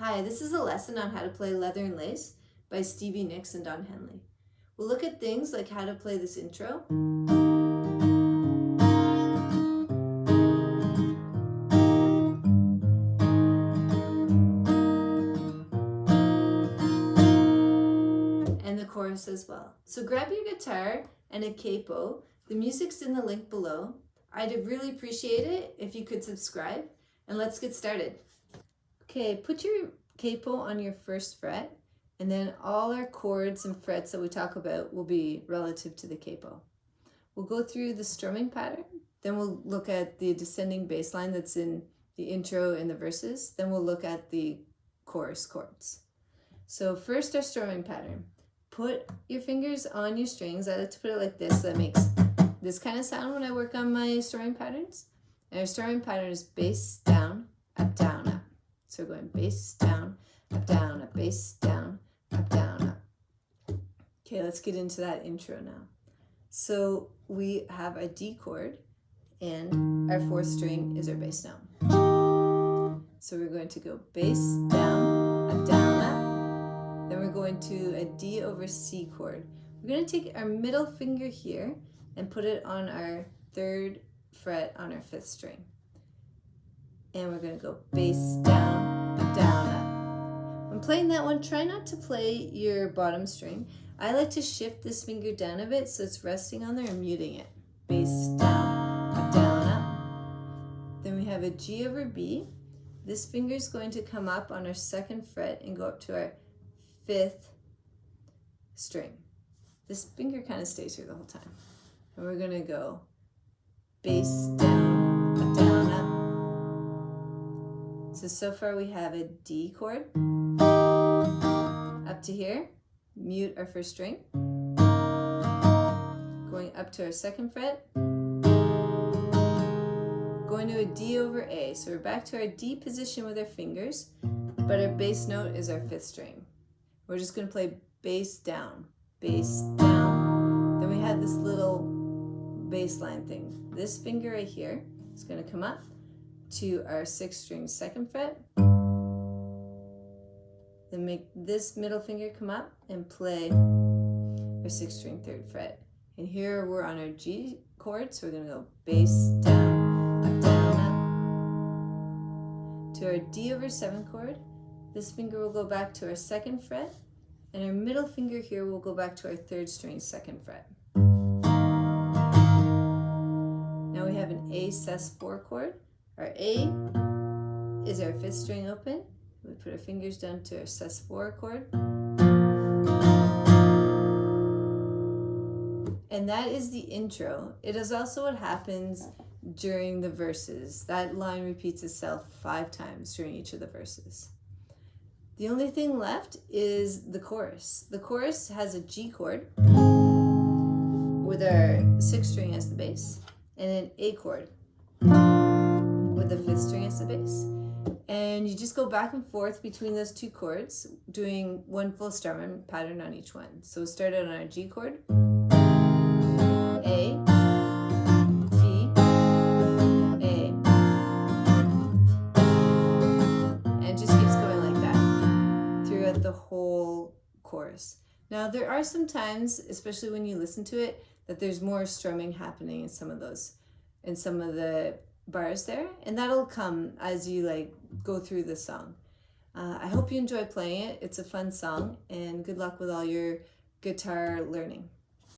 Hi, this is a lesson on how to play Leather and Lace by Stevie Nicks and Don Henley. We'll look at things like how to play this intro, and the chorus as well. So grab your guitar and a capo. The music's in the link below. I'd really appreciate it if you could subscribe, and let's get started. Okay, put your capo on your first fret, and then all our chords and frets that we talk about will be relative to the capo. We'll go through the strumming pattern, then we'll look at the descending bass line that's in the intro and the verses, then we'll look at the chorus chords. So first, our strumming pattern. Put your fingers on your strings. I like to put it like this, so that makes this kind of sound when I work on my strumming patterns. And our strumming pattern is bass, down, up, down, up. So we're going bass, down, up, bass, down, up. Okay, let's get into that intro now. So we have a D chord, and our fourth string is our bass down. So we're going to go bass, down, up. Then we're going to a D over C chord. We're going to take our middle finger here and put it on our third fret on our fifth string. And we're going to go bass, down, up. When playing that one, try not to play your bottom string. I like to shift this finger down a bit so it's resting on there and muting it. Bass, down, up. Then we have a G over B. This finger is going to come up on our second fret and go up to our fifth string. This finger kind of stays here the whole time. And we're going to go bass, down, up. So far we have a D chord up to here, mute our first string, going up to our second fret, going to a D over A. So we're back to our D position with our fingers, but our bass note is our fifth string. We're just going to play bass, down. Then we have this little bass line thing. This finger right here is going to come up to our sixth string second fret, then make this middle finger come up and play our sixth string third fret. And here we're on our G chord, so we're going to go bass, down, up. To our D over 7 chord, this finger will go back to our second fret, and our middle finger here will go back to our third string second fret. Now we have an A sus4 chord. Our A is our fifth string open. We put our fingers down to our sus4 chord. And that is the intro. It is also what happens during the verses. That line repeats itself 5 times during each of the verses. The only thing left is the chorus. The chorus has a G chord with our sixth string as the bass, and an A chord with the fifth string as the bass. And you just go back and forth between those two chords, doing one full strumming pattern on each one. So we'll start out on our G chord, A, G, A, and it just keeps going like that throughout the whole chorus. Now there are some times, especially when you listen to it, that there's more strumming happening in some of the bars there, and that'll come as you go through the song. I hope you enjoy playing it. It's a fun song, and good luck with all your guitar learning.